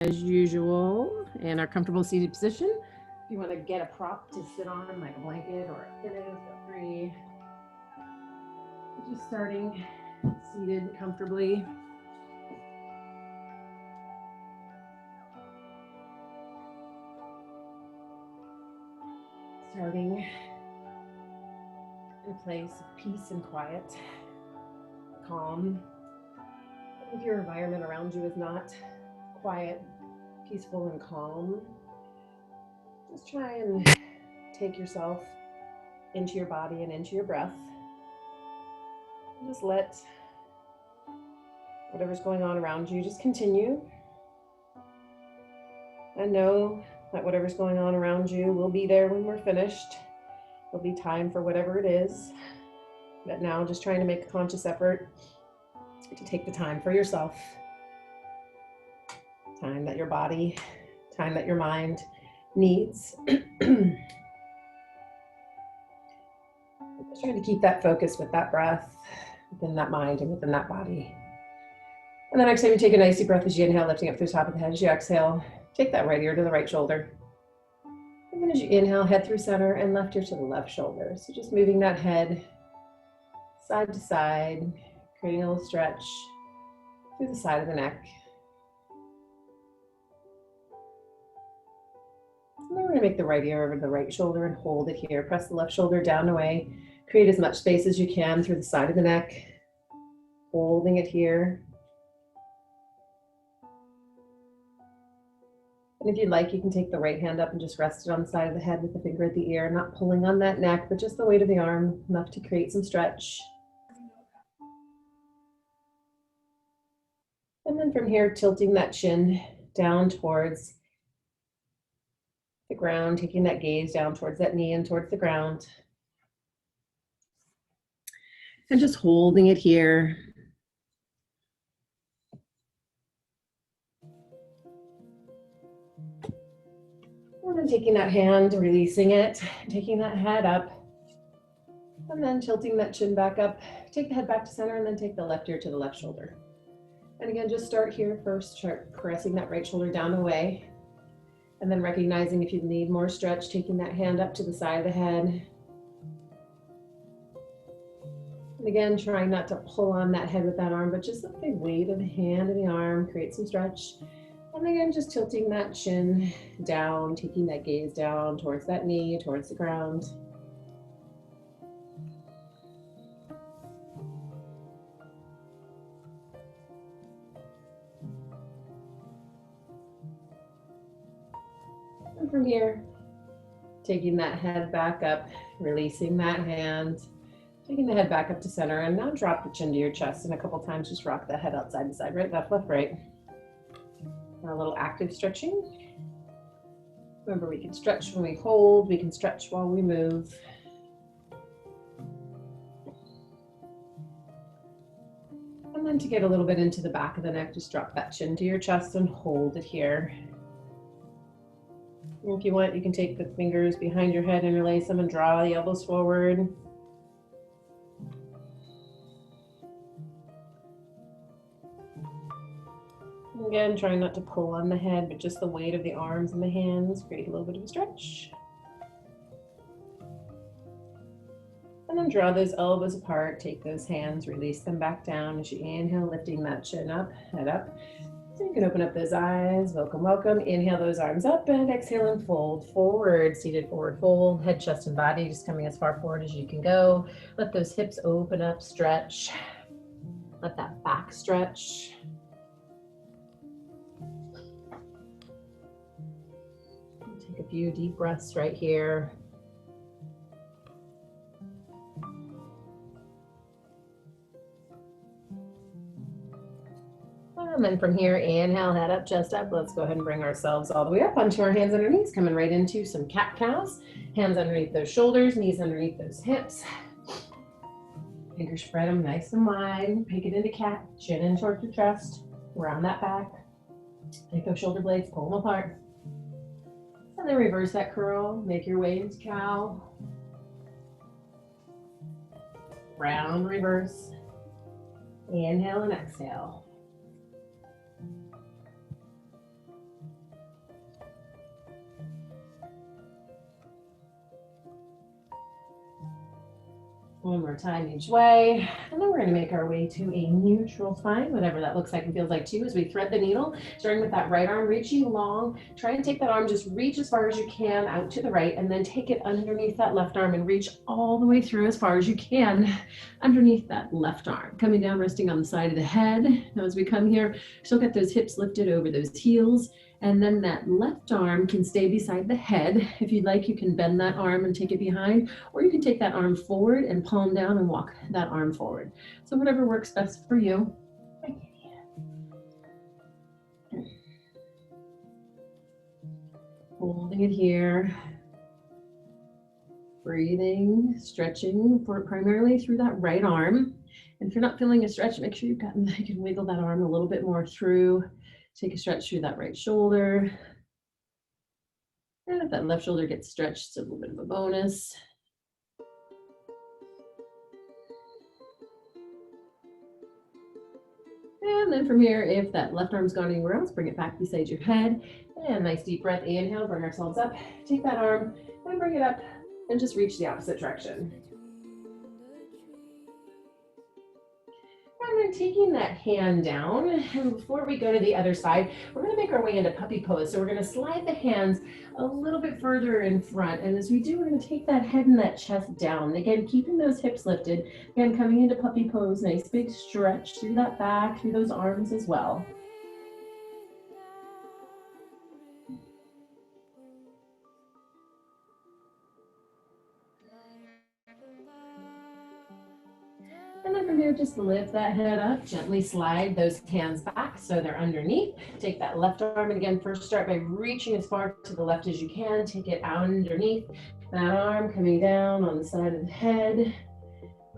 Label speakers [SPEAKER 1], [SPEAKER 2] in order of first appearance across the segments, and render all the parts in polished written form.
[SPEAKER 1] as usual in our comfortable seated position. If you want to get a prop to sit on, like a blanket or a pillow, feel free. Just starting seated comfortably. Starting in a place of peace and quiet, calm. If your environment around you is not quiet, peaceful, and calm, just try and take yourself into your body and into your breath. And just let whatever's going on around you just continue. And know that whatever's going on around you will be there when we're finished. There'll be time for whatever it is. But now just trying to make a conscious effort to take the time for yourself. Time that your body, time that your mind needs. Just trying to keep that focus with that breath within that mind and within that body. And then next time you take a nice deep breath as you inhale, lifting up through the top of the head. As you exhale, take that right ear to the right shoulder. And then as you inhale, head through center and left ear to the left shoulder. So just moving that head side to side, creating a little stretch through the side of the neck. And then we're going to make the right ear over the right shoulder and hold it here. Press the left shoulder down away. Create as much space as you can through the side of the neck. Holding it here. And if you'd like, you can take the right hand up and just rest it on the side of the head with the finger at the ear, not pulling on that neck, but just the weight of the arm, enough to create some stretch. And then from here, tilting that chin down towards the ground, taking that gaze down towards that knee and towards the ground. And just holding it here. And then taking that hand, releasing it, taking that head up, and then tilting that chin back up. Take the head back to center and then take the left ear to the left shoulder. And again, just start here first, start pressing that right shoulder down away. And then recognizing if you need more stretch, taking that hand up to the side of the head. And again, trying not to pull on that head with that arm, but just let the weight of the hand and the arm create some stretch. And again, just tilting that chin down, taking that gaze down towards that knee, towards the ground. And from here, taking that head back up, releasing that hand, taking the head back up to center, and now drop the chin to your chest, and a couple times just rock the head out side to side, right, left, right. A little active stretching. Remember, we can stretch when we hold, we can stretch while we move. And then to get a little bit into the back of the neck, just drop that chin to your chest and hold it here. And if you want, you can take the fingers behind your head, interlace them, and draw the elbows forward. Again, trying not to pull on the head, but just the weight of the arms and the hands, create a little bit of a stretch. And then draw those elbows apart, take those hands, release them back down as you inhale, lifting that chin up, head up. So you can open up those eyes, welcome, welcome. Inhale those arms up and exhale and fold forward, seated forward fold, head, chest, and body just coming as far forward as you can go. Let those hips open up, stretch. Let that back stretch. Take a few deep breaths right here. And then from here, inhale, head up, chest up. Let's go ahead and bring ourselves all the way up onto our hands and our knees, coming right into some cat-cows. Hands underneath those shoulders, knees underneath those hips. Fingers spread them nice and wide. Pick it into cat, chin in towards your chest, around that back. Take those shoulder blades, pull them apart. And then reverse that curl, make your way into cow. Round, reverse. Inhale and exhale. One more time each way. And then we're gonna make our way to a neutral spine, whatever that looks like and feels like to you as we thread the needle, starting with that right arm, reaching long. Try and take that arm, just reach as far as you can out to the right, and then take it underneath that left arm and reach all the way through as far as you can underneath that left arm. Coming down, resting on the side of the head. Now as we come here, still get those hips lifted over those heels. And then that left arm can stay beside the head. If you'd like, you can bend that arm and take it behind, or you can take that arm forward and palm down and walk that arm forward. So whatever works best for you. Holding it here. Breathing, stretching for primarily through that right arm. And if you're not feeling a stretch, make sure you can wiggle that arm a little bit more through. Take a stretch through that right shoulder. And if that left shoulder gets stretched, it's a little bit of a bonus. And then from here, if that left arm's gone anywhere else, bring it back beside your head. And nice deep breath, inhale, bring ourselves up. Take that arm and bring it up and just reach the opposite direction. And then taking that hand down, and before we go to the other side, we're going to make our way into puppy pose. So we're going to slide the hands a little bit further in front. And as we do, we're going to take that head and that chest down. Again, keeping those hips lifted. Again, coming into puppy pose, nice big stretch through that back, through those arms as well. And then from here, just lift that head up, gently slide those hands back so they're underneath. Take that left arm, and again, first start by reaching as far to the left as you can. Take it out underneath that arm, coming down on the side of the head.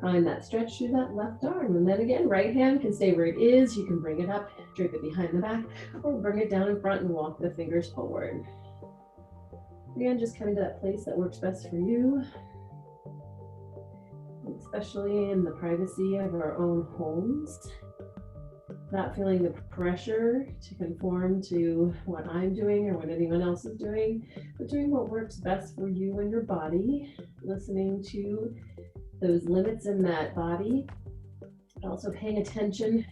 [SPEAKER 1] Find that stretch through that left arm. And then again, right hand can stay where it is. You can bring it up, drape it behind the back, or bring it down in front and walk the fingers forward. Again, just coming to that place that works best for you, especially in the privacy of our own homes. Not feeling the pressure to conform to what I'm doing or what anyone else is doing, but doing what works best for you and your body, listening to those limits in that body, but also paying attention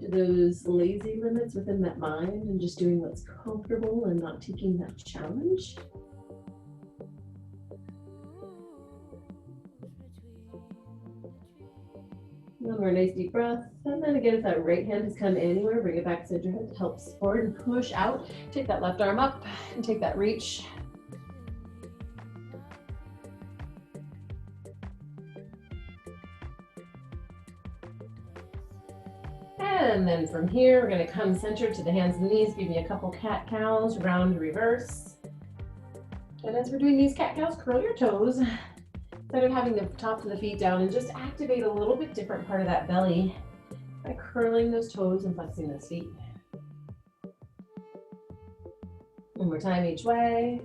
[SPEAKER 1] to those lazy limits within that mind and just doing what's comfortable and not taking that challenge. One more nice deep breath. And then again, if that right hand has come anywhere, bring it back to your head to help support and push out. Take that left arm up and take that reach. And then from here, we're going to come center to the hands and knees. Give me a couple cat cows, round reverse. And as we're doing these cat cows, curl your toes. Instead of having the tops of the feet down, and just activate a little bit different part of that belly by curling those toes and flexing those feet. One more time each way.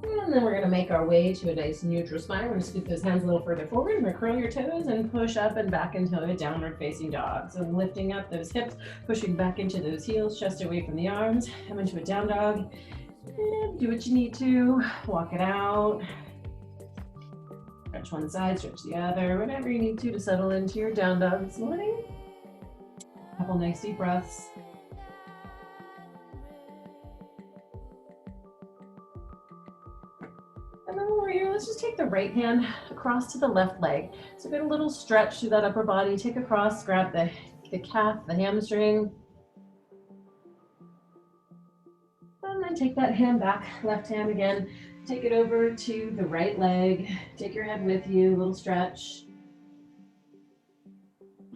[SPEAKER 1] And then we're going to make our way to a nice neutral spine. We're going to scoop those hands a little further forward. We're going to curl your toes and push up and back into a downward facing dog. So lifting up those hips, pushing back into those heels, chest away from the arms, come into a down dog. And do what you need to, walk it out. Stretch one side, stretch the other, whatever you need to settle into your down dog this morning. A couple nice deep breaths. And then over here, let's just take the right hand across to the left leg. So get a little stretch through that upper body, take across, grab the calf, the hamstring. And then take that hand back, left hand again. Take it over to the right leg. Take your head with you, a little stretch.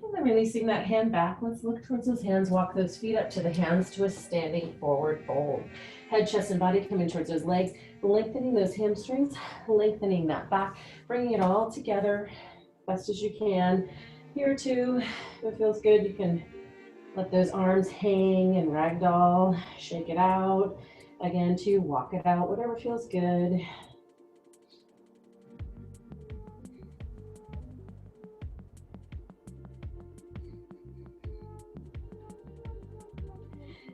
[SPEAKER 1] And then releasing that hand back. Let's look towards those hands. Walk those feet up to the hands to a standing forward fold. Head, chest, and body coming towards those legs. Lengthening those hamstrings, lengthening that back. Bringing it all together best as you can. Here too, if it feels good, you can let those arms hang and ragdoll. Shake it out. Again, to walk it out, whatever feels good.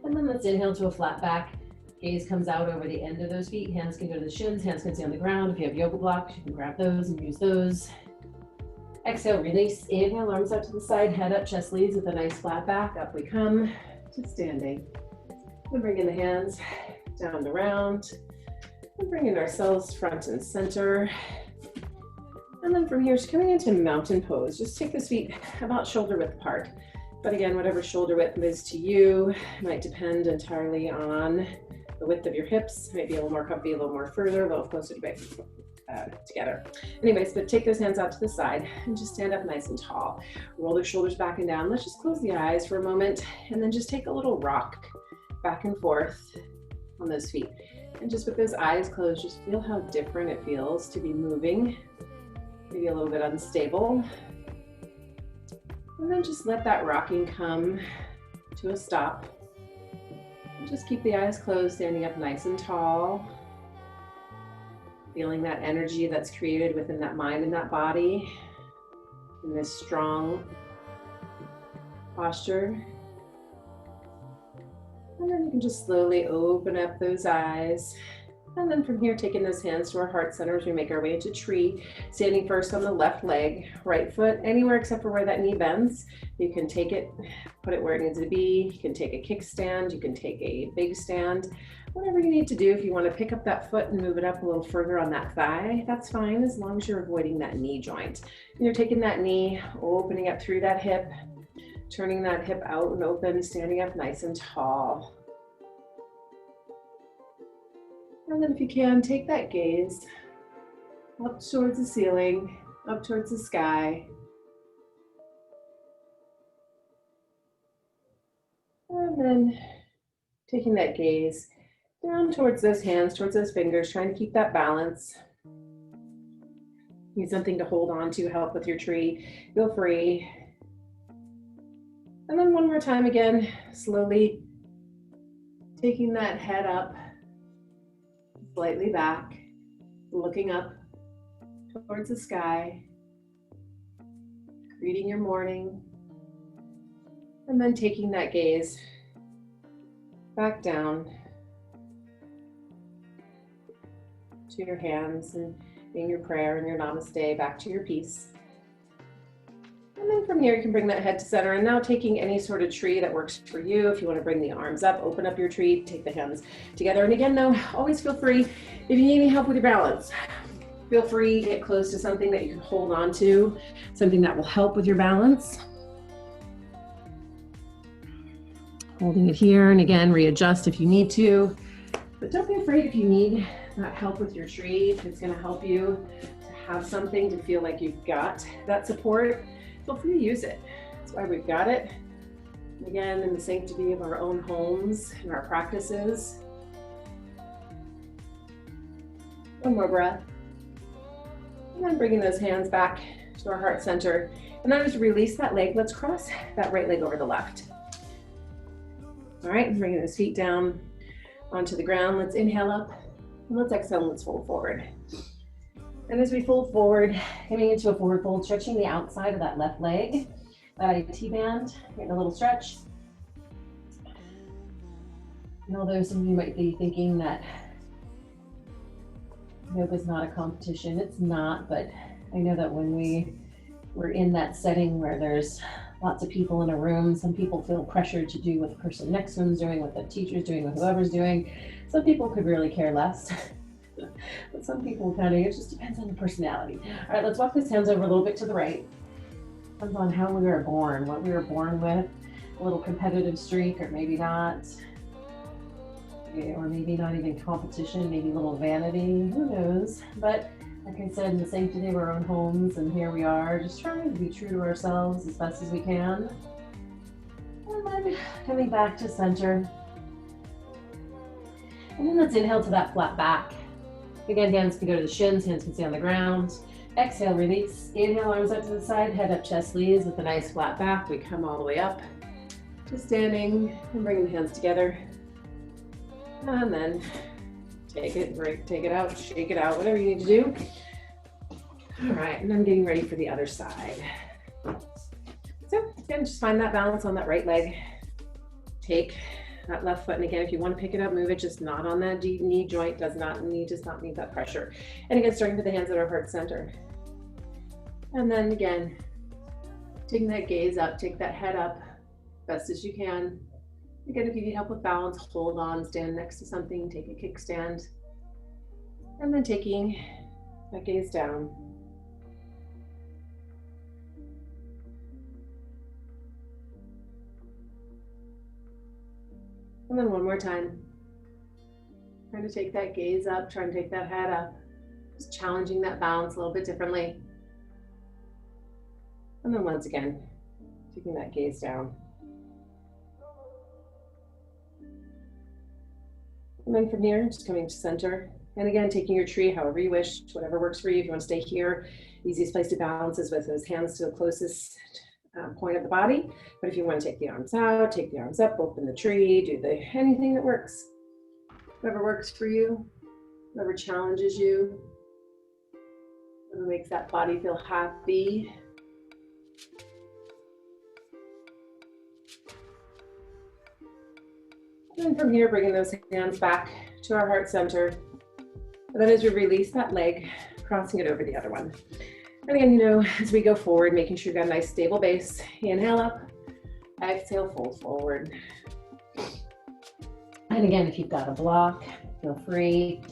[SPEAKER 1] And then let's inhale to a flat back. Gaze comes out over the end of those feet. Hands can go to the shins, hands can stay on the ground. If you have yoga blocks, you can grab those and use those. Exhale, release. Inhale, arms out to the side, head up, chest leads with a nice flat back. Up we come to standing. We're bringing the hands down the round. We're bringing ourselves front and center. And then from here, just coming into mountain pose. Just take those feet about shoulder width apart. But again, whatever shoulder width is to you might depend entirely on the width of your hips. Maybe a little more comfy, a little more further, a little closer together. Anyways, but take those hands out to the side and just stand up nice and tall. Roll the shoulders back and down. Let's just close the eyes for a moment and then just take a little rock back and forth on those feet. And just with those eyes closed, just feel how different it feels to be moving, maybe a little bit unstable. And then just let that rocking come to a stop. Just keep the eyes closed, standing up nice and tall. Feeling that energy that's created within that mind and that body in this strong posture. And then you can just slowly open up those eyes. And then from here, taking those hands to our heart center as we make our way into tree, standing first on the left leg, right foot, anywhere except for where that knee bends. You can take it, put it where it needs to be. You can take a kickstand, you can take a big stand, whatever you need to do. If you want to pick up that foot and move it up a little further on that thigh, that's fine, as long as you're avoiding that knee joint. And you're taking that knee, opening up through that hip, turning that hip out and open, standing up nice and tall. And then if you can, take that gaze up towards the ceiling, up towards the sky. And then taking that gaze down towards those hands, towards those fingers, trying to keep that balance. Need something to hold on to, help with your tree. Feel free. And then one more time again, slowly taking that head up, slightly back, looking up towards the sky, greeting your morning, and then taking that gaze back down to your hands and being your prayer and your namaste, back to your peace. And then from here, you can bring that head to center, and now taking any sort of tree that works for you. If you want to bring the arms up, open up your tree, take the hands together. And again, though, always feel free, if you need any help with your balance, feel free to get close to something that you can hold on to, something that will help with your balance. Holding it here, and again, readjust if you need to. But don't be afraid if you need that help with your tree, if it's going to help you to have something to feel like you've got that support. Feel free to use it. That's why we've got it. Again, in the sanctity of our own homes and our practices. One more breath. And then bringing those hands back to our heart center. And then just release that leg. Let's cross that right leg over the left. All right, bringing those feet down onto the ground. Let's inhale up. And let's exhale, and let's fold forward. And as we fold forward, coming into a forward fold, stretching the outside of that left leg, that IT band, getting a little stretch. And although some of you might be thinking that yoga is not a competition, it's not, but I know that when we're in that setting where there's lots of people in a room, some people feel pressured to do what the person next to them is doing, what the teacher's doing, what whoever's doing. Some people could really care less. But some people kind of, it just depends on the personality. All right, let's walk these hands over a little bit to the right. Depends on how we were born, what we were born with, a little competitive streak, or maybe not. Or maybe not even competition, maybe a little vanity, who knows. But like I said, in the sanctity of our own homes, and here we are, just trying to be true to ourselves as best as we can. And then coming back to center. And then let's inhale to that flat back. Again, hands can go to the shins, hands can stay on the ground. Exhale, release. Inhale, arms up to the side, head up, chest leads with a nice flat back. We come all the way up to standing and bring the hands together. And then take it out, shake it out, whatever you need to do. All right, and I'm getting ready for the other side. So again, just find that balance on that right leg. Take that left foot. And again, if you want to pick it up, move it, just not on that deep knee joint, does not need that pressure. And again, starting with the hands at our heart center. And then again, taking that gaze up, take that head up best as you can. Again, if you need help with balance, hold on, stand next to something, take a kickstand. And then taking that gaze down. And then one more time. Trying to take that gaze up, trying to take that head up. Just challenging that balance a little bit differently. And then once again, taking that gaze down. And then from here, just coming to center. And again, taking your tree however you wish, whatever works for you. If you want to stay here, the easiest place to balance is with those hands to the closest point of the body. But if you want to take the arms out, take the arms up, open the tree, do anything that works. Whatever works for you, whatever challenges you, whatever makes that body feel happy. And from here, bringing those hands back to our heart center. And then as we release that leg, crossing it over the other one. And again, as we go forward, making sure you've got a nice stable base. Inhale up, exhale, fold forward. And again, if you've got a block, feel free,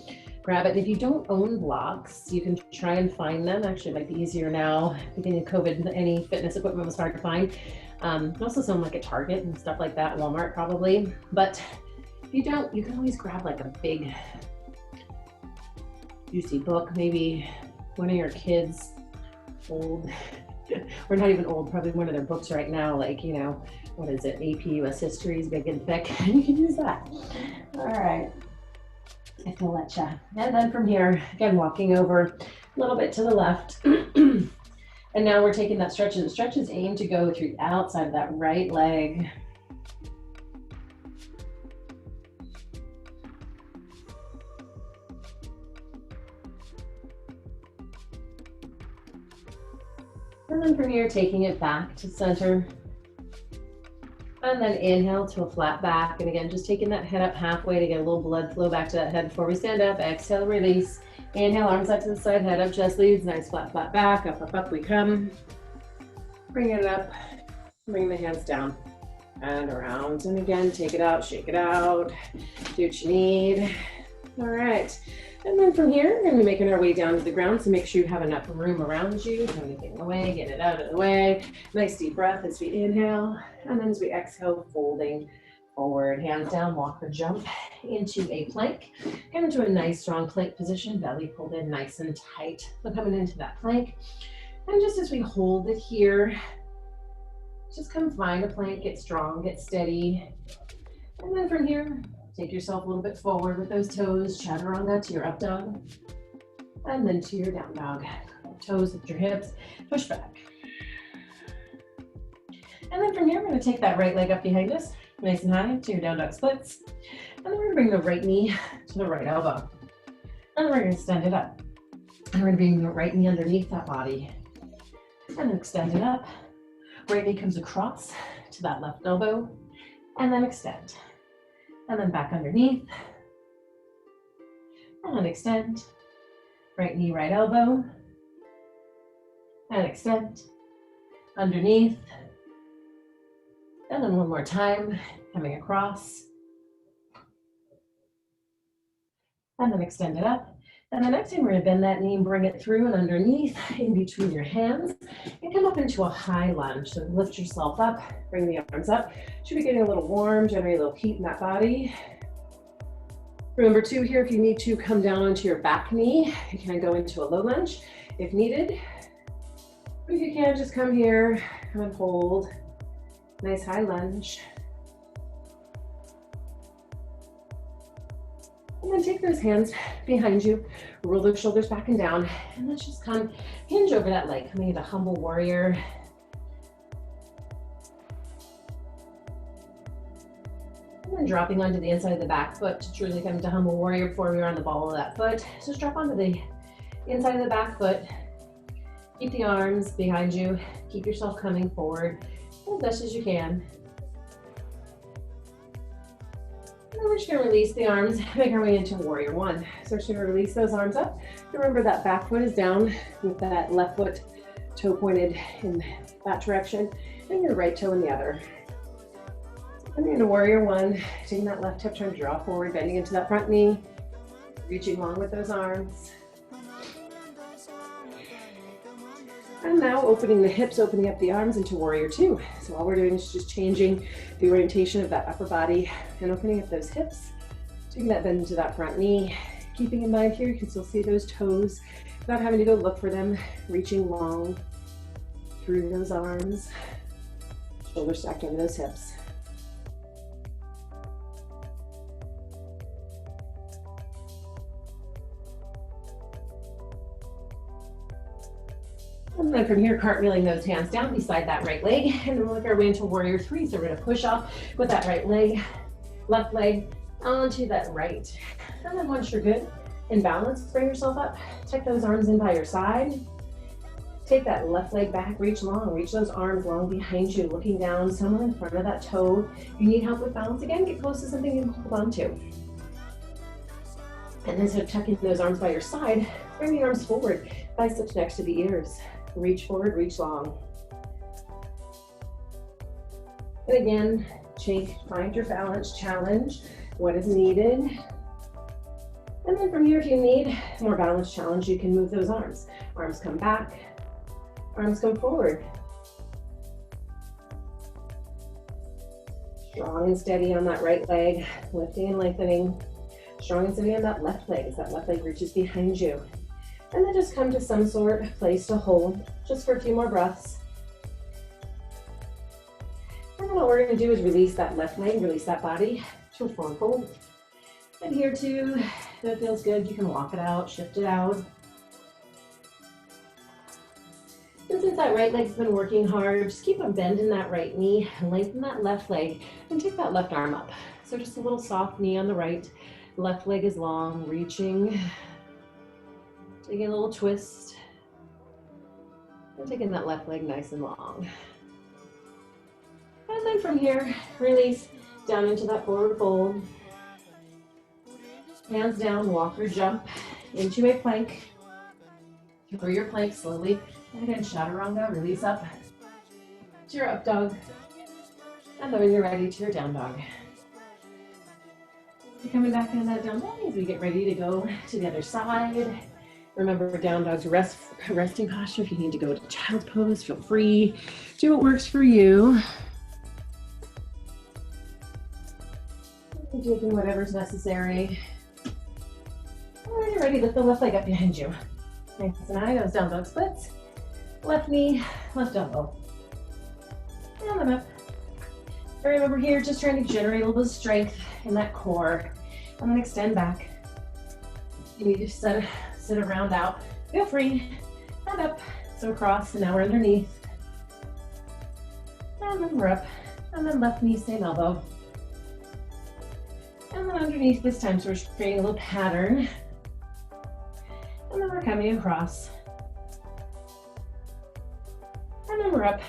[SPEAKER 1] grab it. And if you don't own blocks, you can try and find them. Actually, it might be easier now. Beginning of COVID, any fitness equipment was hard to find. Also some like at Target and stuff like that, Walmart probably. But if you don't, you can always grab like a big juicy book, maybe one of your kids' old, or not even old, probably one of their books right now, like, what is it, AP US History is big and thick, you can use that. All right, I feel that ya. And then from here, again, walking over a little bit to the left. And now we're taking that stretch, and the stretches aim to go through the outside of that right leg. And then from here, taking it back to center. And then inhale to a flat back. And again, just taking that head up halfway to get a little blood flow back to that head before we stand up. Exhale, release. Inhale, arms out to the side, head up, chest leads. Nice flat, flat back. Up, up, up we come. Bring it up. Bring the hands down and around. And again, take it out, shake it out. Do what you need. All right. And then from here, we're going to be making our way down to the ground, so make sure you have enough room around you. Put anything away, get it out of the way. Nice deep breath as we inhale, and then as we exhale, folding forward, hands down, walk or jump into a plank. Get into a nice strong plank position, belly pulled in nice and tight. So coming into that plank, and just as we hold it here, just come find a plank, get strong, get steady. And then from here, take yourself a little bit forward with those toes, chaturanga to your up dog, and then to your down dog. Toes with your hips, push back. And then from here, we're gonna take that right leg up behind us, nice and high, to your down dog splits. And then we're gonna bring the right knee to the right elbow. And then we're gonna extend it up. And we're gonna bring the right knee underneath that body. And then extend it up. Right knee comes across to that left elbow, and then extend. And then back underneath, and then extend. Right knee, right elbow, and extend. Underneath, and then one more time, coming across, and then extend it up. And the next time we're gonna bend that knee and bring it through and underneath, in between your hands, and come up into a high lunge. So lift yourself up, bring the arms up. Should be getting a little warm, generate a little heat in that body. Remember too here, if you need to come down onto your back knee, you can go into a low lunge if needed. But if you can, just come here and hold. Nice high lunge. And then take those hands behind you, roll those shoulders back and down, and let's just come hinge over that leg, coming into humble warrior. And then dropping onto the inside of the back foot to truly come into humble warrior before we are on the ball of that foot. So just drop onto the inside of the back foot. Keep the arms behind you. Keep yourself coming forward as best as you can. And then we're just gonna release the arms, make our way into warrior one. So we're just gonna release those arms up. Remember that back foot is down with that left foot toe pointed in that direction and your right toe in the other. Coming into warrior one, taking that left hip, trying to draw forward, bending into that front knee, reaching long with those arms. And now opening the hips, opening up the arms into warrior two. So all we're doing is just changing the orientation of that upper body and opening up those hips, taking that bend into that front knee. Keeping in mind here, you can still see those toes, not having to go look for them, reaching long through those arms, shoulders stacked over those hips. And then from here, cartwheeling those hands down beside that right leg, and then we'll work our way into warrior three. So we're gonna push off with that right leg, left leg onto that right. And then once you're good in balance, bring yourself up, tuck those arms in by your side. Take that left leg back, reach long, reach those arms long behind you, looking down, somewhere in front of that toe. If you need help with balance, again, get close to something you can hold on to. And then so tucking those arms by your side, bring the arms forward, biceps next to the ears. Reach forward, reach long. And again, find your balance, challenge what is needed. And then from here, if you need more balance challenge, you can move those arms. Arms come back, arms come forward. Strong and steady on that right leg, lifting and lengthening. Strong and steady on that left leg as that left leg reaches behind you. And then just come to some sort of place to hold, just for a few more breaths. And then what we're gonna do is release that left leg, release that body to a forward fold. And here too, if it feels good, you can walk it out, shift it out. And since that right leg's been working hard, just keep on bending that right knee, lengthen that left leg, and take that left arm up. So just a little soft knee on the right, left leg is long, reaching. Taking a little twist, and taking that left leg nice and long. And then from here, release down into that forward fold. Hands down, walk or jump into a plank. Through your plank slowly. And again, chaturanga, release up to your up dog. And then when you're ready, to your down dog. You're coming back into that down dog as we get ready to go to the other side. Remember, down dog's resting posture. If you need to go to child's pose, feel free. Do what works for you. Taking whatever's necessary. When you're ready, lift the left leg up behind you. Nice and high, those down dog splits. Left knee, left elbow. And then up. And remember here, just trying to generate a little bit of strength in that core. And then extend back. You need to sit around out. Feel free. And up. So across, and now we're underneath. And then we're up. And then left knee, same elbow. And then underneath this time, so we're creating a little pattern. And then we're coming across. And then we're up.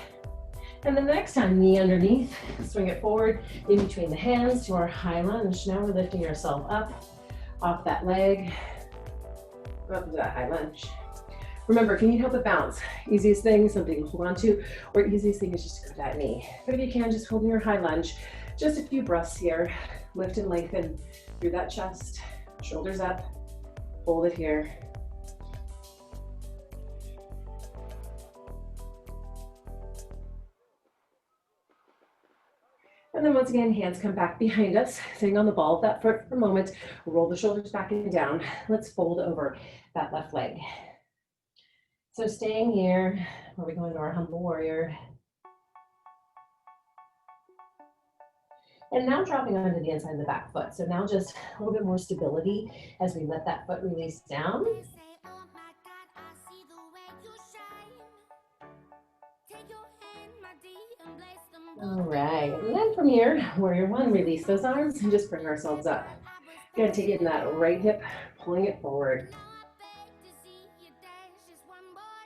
[SPEAKER 1] And then the next time, knee underneath, swing it forward in between the hands to our high lunge. Now we're lifting ourselves up off that leg, up into that high lunge. Remember, if you need help with balance, easiest thing, something to hold on to, or easiest thing is just to go to that knee. But if you can, just hold your high lunge. Just a few breaths here. Lift and lengthen through that chest, shoulders up, hold it here. And then once again, hands come back behind us, sitting on the ball of that foot for a moment. Roll the shoulders back and down. Let's fold over that left leg. So staying here, where we go into our humble warrior. And now dropping onto the inside of the back foot. So now just a little bit more stability as we let that foot release down. All right, and then from here, warrior one, release those arms and just bring ourselves up. Gonna take it in that right hip, pulling it forward.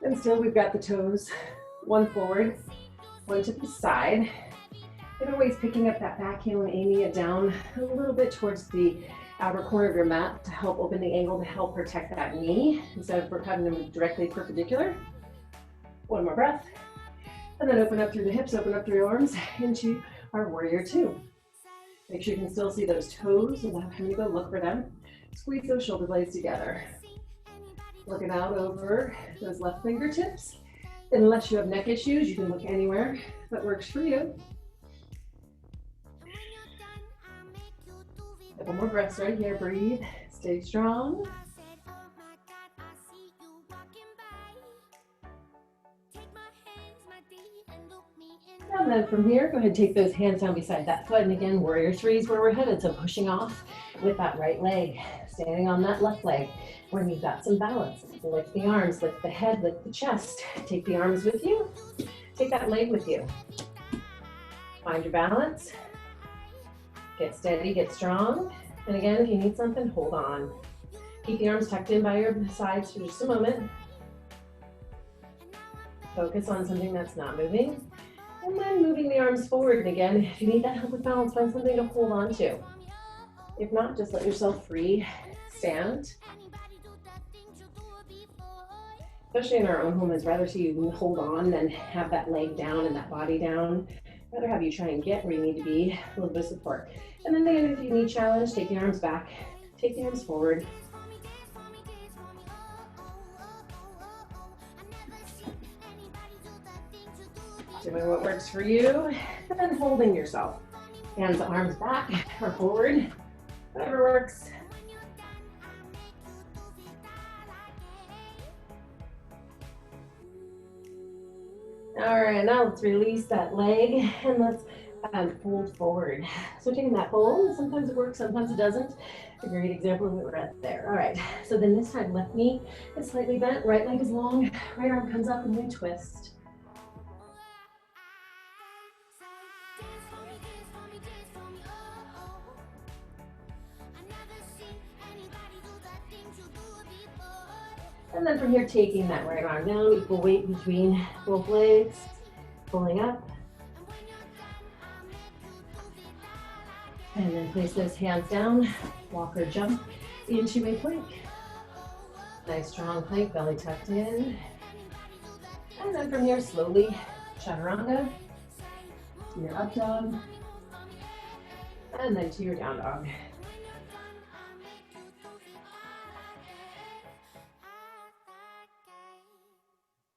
[SPEAKER 1] And still we've got the toes, one forward, one to the side. Good, always picking up that back heel and aiming it down a little bit towards the outer corner of your mat to help open the angle, to help protect that knee instead of having them directly perpendicular. One more breath. And then open up through the hips, open up through your arms into our warrior two. Make sure you can still see those toes without having to go look for them. Squeeze those shoulder blades together. Looking out over those left fingertips. Unless you have neck issues, you can look anywhere that works for you. Couple more breaths right here. Breathe. Stay strong. And then from here, go ahead and take those hands down beside that foot. And again, warrior three is where we're headed. So pushing off with that right leg, standing on that left leg when you've got some balance. Lift the arms, lift the head, lift the chest. Take the arms with you. Take that leg with you. Find your balance. Get steady, get strong. And again, if you need something, hold on. Keep the arms tucked in by your sides for just a moment. Focus on something that's not moving. And then moving the arms forward. And again, if you need that help with balance, find something to hold on to. If not, just let yourself free stand. Especially in our own home, I'd rather see you hold on than have that leg down and that body down. I'd rather have you try and get where you need to be, a little bit of support. And then again, if you need challenge, take the arms back, take the arms forward. Doing what works for you, and then holding yourself. Hands, arms back or forward, whatever works. All right, now let's release that leg and let's fold forward. So taking that fold, sometimes it works, sometimes it doesn't. A great example of it right there. All right, so then this time left knee is slightly bent, right leg is long, right arm comes up and we twist. And then from here, taking that right arm down, equal weight between both legs, pulling up. And then place those hands down, walk or jump into a plank. Nice strong plank, belly tucked in. And then from here, slowly, chaturanga, to your up dog, and then to your down dog.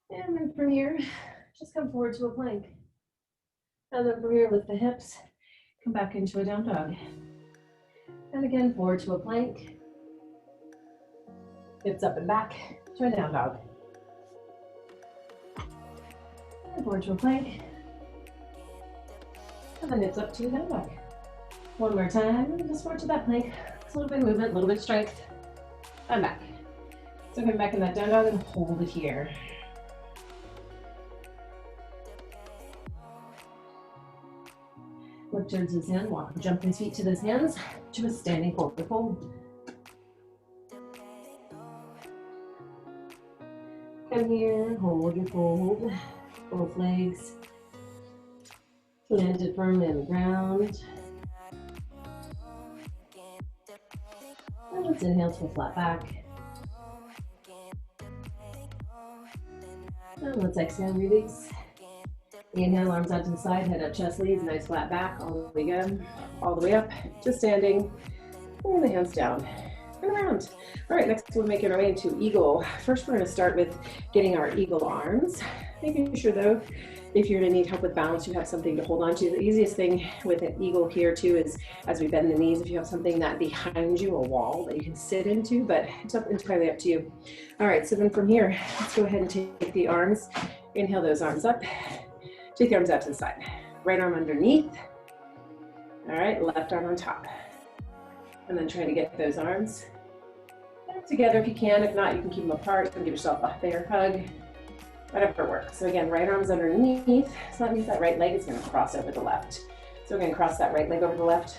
[SPEAKER 1] And then from here, just come forward to a plank. And then from here, lift the hips, come back into a down dog. And again, forward to a plank. Hips up and back to a down dog. And forward to a plank. And then hips up to a down dog. One more time, just forward to that plank. It's a little bit of movement, a little bit of strength. And back. So come back in that down dog and hold it here. Look towards his hand, walk, jump his feet to those hands, to a standing forward fold. Come here, hold your fold, both legs planted firmly on the ground. And let's inhale to a flat back. And let's exhale, release. Inhale, arms out to the side, head up, chest leads, nice flat back, all the way up to standing, and the hands down and around. All right, next we're making our way into eagle. First, we're gonna start with getting our eagle arms. Making sure though, if you're gonna need help with balance, you have something to hold on to. The easiest thing with an eagle here too is as we bend the knees, if you have something that behind you, a wall that you can sit into, but it's entirely up to you. All right, so then from here, let's go ahead and take the arms, inhale those arms up. Take the arms out to the side. Right arm underneath. All right, left arm on top. And then try to get those arms together if you can. If not, you can keep them apart and give yourself a bear hug. Whatever works. So again, right arm's underneath. So that means that right leg is gonna cross over the left. So we're gonna cross that right leg over the left.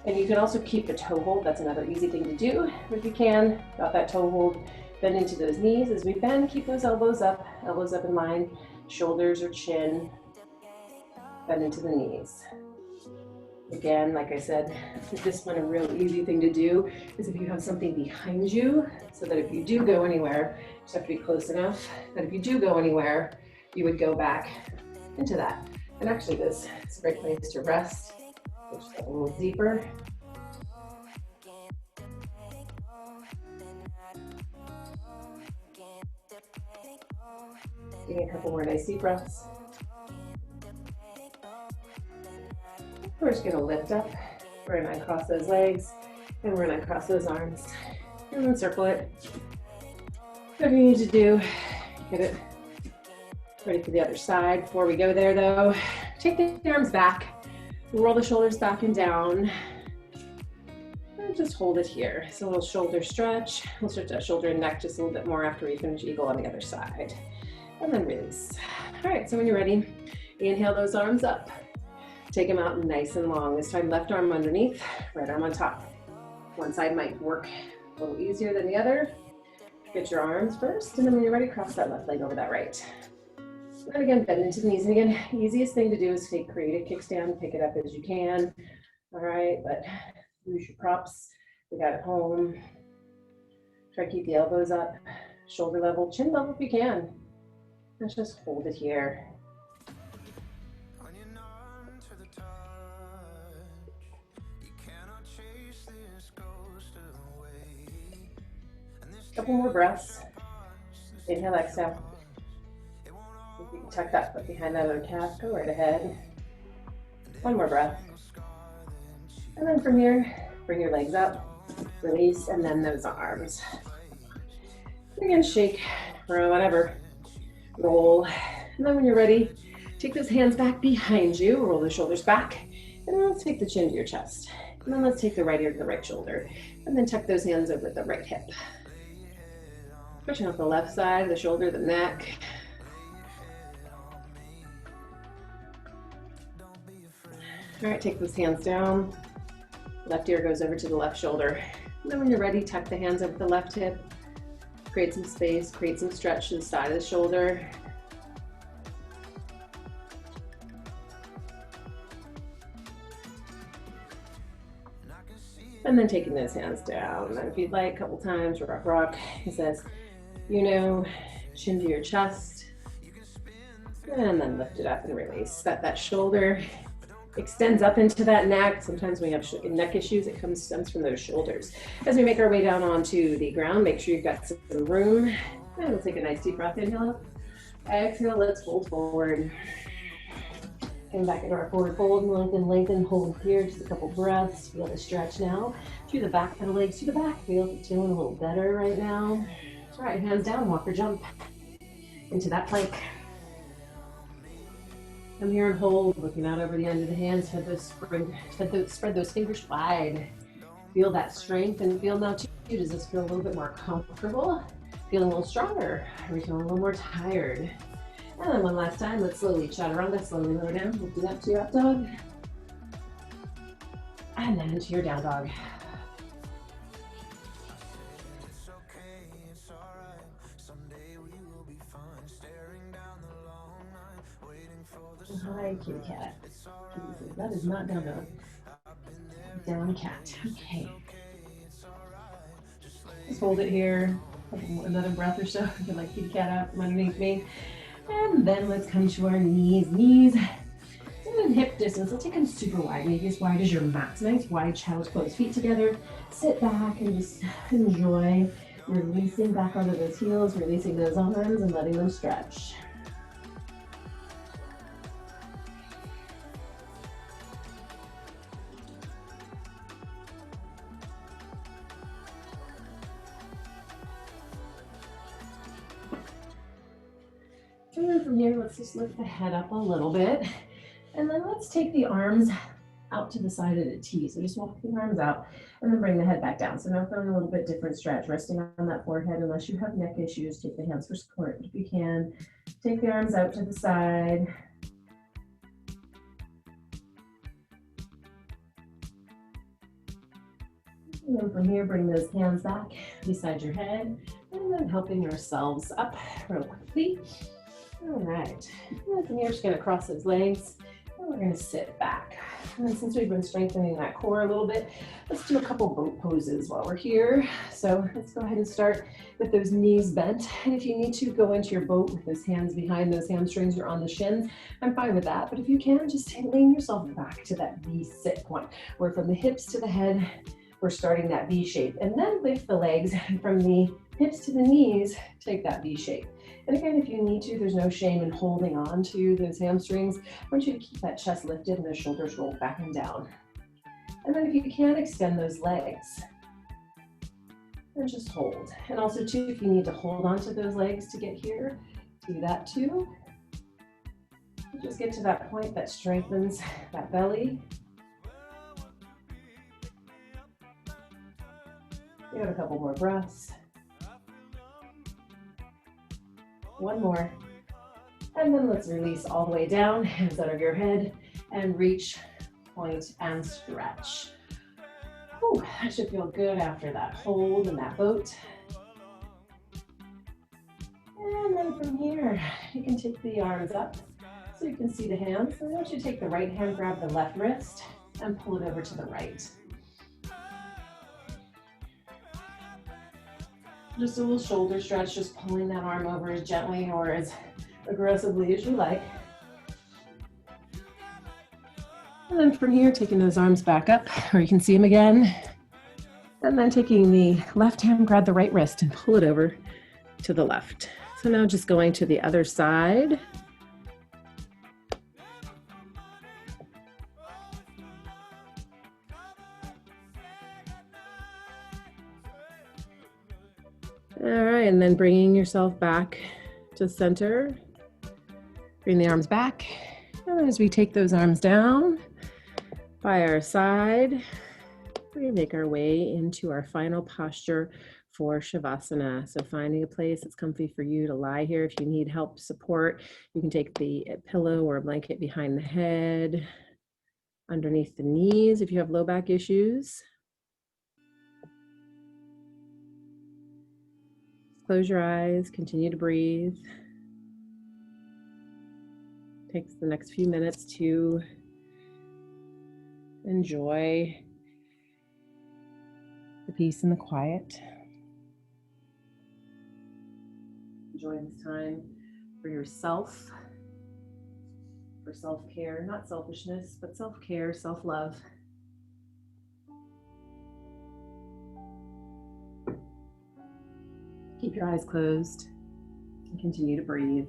[SPEAKER 1] And you can also keep the toe hold. That's another easy thing to do. If you can, got that toe hold, bend into those knees. As we bend, keep those elbows up in line. Shoulders or chin. Bend into the knees. Again, like I said, this one, a real easy thing to do is if you have something behind you, so that if you do go anywhere, you just have to be close enough that if you do go anywhere, you would go back into that. And actually this is a great place to rest, just a little deeper. Taking a couple more nice deep breaths. We're just gonna lift up. We're gonna uncross those legs and we're gonna uncross those arms and then circle it. Whatever you need to do, get it ready for the other side. Before we go there though, take the arms back, roll the shoulders back and down, and just hold it here. So a little shoulder stretch. We'll stretch that shoulder and neck just a little bit more after we finish eagle on the other side. And then release. All right, so when you're ready, inhale those arms up. Take them out nice and long. This time, left arm underneath, right arm on top. One side might work a little easier than the other. Get your arms first, and then when you're ready, cross that left leg over that right. And again, bend into the knees. And again, easiest thing to do is take creative kickstand, pick it up as you can. All right, but use your props we got at home. Try to keep the elbows up, shoulder level, chin level if you can. Let's just hold it here. Couple more breaths. Inhale, exhale. If you can tuck that foot behind that other calf, go right ahead. One more breath. And then from here, bring your legs up, release, and then those arms. Again, shake, or whatever. Roll. And then when you're ready, take those hands back behind you, roll the shoulders back, and then let's take the chin to your chest. And then let's take the right ear to the right shoulder, and then tuck those hands over the right hip. Pushing up the left side, the shoulder, the neck. All right, take those hands down. Left ear goes over to the left shoulder. And then when you're ready, tuck the hands over the left hip. Create some space, create some stretch to the side of the shoulder. And then taking those hands down. And if you'd like, a couple times, rock, rock. It says, you know, chin to your chest. And then lift it up and release. That shoulder extends up into that neck. Sometimes when we have neck issues, it stems from those shoulders. As we make our way down onto the ground, make sure you've got some room. And we'll take a nice deep breath. Inhale up. Exhale, let's fold forward. Come back into our forward fold, lengthen, lengthen, hold here, just a couple breaths. Feel the stretch now. Through the back of the legs, to the back. Feeling a little better right now. All right, hands down, walk or jump into that plank. Come here and hold, looking out over the end of the hands. Spread those fingers wide. Feel that strength and feel now too. Does this feel a little bit more comfortable? Feeling a little stronger? Are we feeling a little more tired? And then one last time, let's slowly chaturanga, slowly lower down. We'll do that to your up dog. And then into your down dog. Hi, kitty cat. That is not down dog. Down cat. Okay. Just hold it here. Another breath or so. Get my kitty cat out from underneath me. And then let's come to our knees. Knees in hip distance. Let's take them super wide, maybe as wide as your mat. Nice wide child's pose. Feet together. Sit back and just enjoy releasing back onto those heels, releasing those arms and letting them stretch. And then from here, let's just lift the head up a little bit. And then let's take the arms out to the side of the T. So just walk the arms out and then bring the head back down. So now feeling a little bit different stretch, resting on that forehead. Unless you have neck issues, take the hands for support if you can. Take the arms out to the side. And then from here, bring those hands back beside your head and then helping yourselves up real quickly. All right, and from here, just gonna cross those legs. And We're going to sit back. And then since we've been strengthening that core a little bit, let's do a couple boat poses while we're here. So let's go ahead and start with those knees bent. And if you need to go into your boat with those hands behind those hamstrings or on the shins, I'm fine with that. But if you can, just lean yourself back to that V sit point, where from the hips to the head, we're starting that V shape. And then lift the legs, and from the hips to the knees, take that V shape. And again, if you need to, there's no shame in holding on to those hamstrings. I want you to keep that chest lifted and the shoulders rolled back and down. And then if you can, extend those legs. And just hold. And also too, if you need to hold on to those legs to get here, do that too. Just get to that point that strengthens that belly. We have a couple more breaths. One more. And then let's release all the way down, hands out of your head, and reach, point, and stretch. Whew, that should feel good after that hold in that boat. And then from here, you can take the arms up so you can see the hands. And I want you to take the right hand, grab the left wrist, and pull it over to the right. Just a little shoulder stretch, just pulling that arm over as gently or as aggressively as you like. And then from here, taking those arms back up, or you can see them again. And then taking the left hand, grab the right wrist and pull it over to the left. So now just going to the other side. All right, and then bringing yourself back to center. Bring the arms back. And then as we take those arms down by our side, we make our way into our final posture for Shavasana. So finding a place that's comfy for you to lie here. If you need help, support, you can take the pillow or a blanket behind the head, underneath the knees if you have low back issues. Close your eyes, continue to breathe. Takes the next few minutes to enjoy the peace and the quiet. Enjoy this time for yourself, for self-care, not selfishness, but self-care, self-love. Keep your eyes closed and continue to breathe.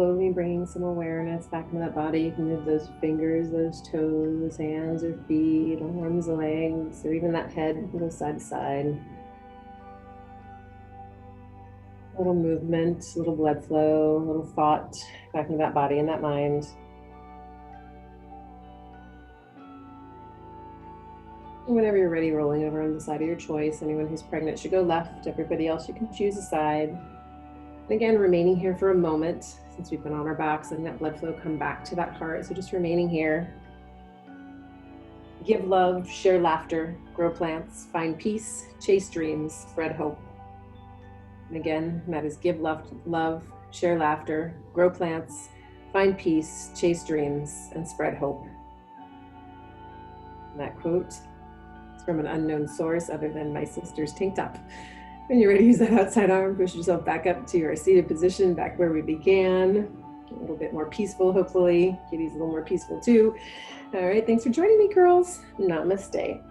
[SPEAKER 1] slowly bringing some awareness back into that body. You can move those fingers, those toes, hands or feet, arms, legs, or even that head, go side to side. A little movement, a little blood flow, a little thought back into that body and that mind. Whenever you're ready, rolling over on the side of your choice. Anyone who's pregnant should go left. Everybody else, you can choose a side. And again, remaining here for a moment, since we've been on our backs, letting that blood flow come back to that heart. So just remaining here. Give love, share laughter, grow plants, find peace, chase dreams, spread hope. And again, that is give love, share laughter, grow plants, find peace, chase dreams, and spread hope. And that quote is from an unknown source other than my sister's tank top. When you're ready to use that outside arm, push yourself back up to your seated position, back where we began. A little bit more peaceful, hopefully. Kitty's a little more peaceful too. All right, thanks for joining me, girls. Namaste.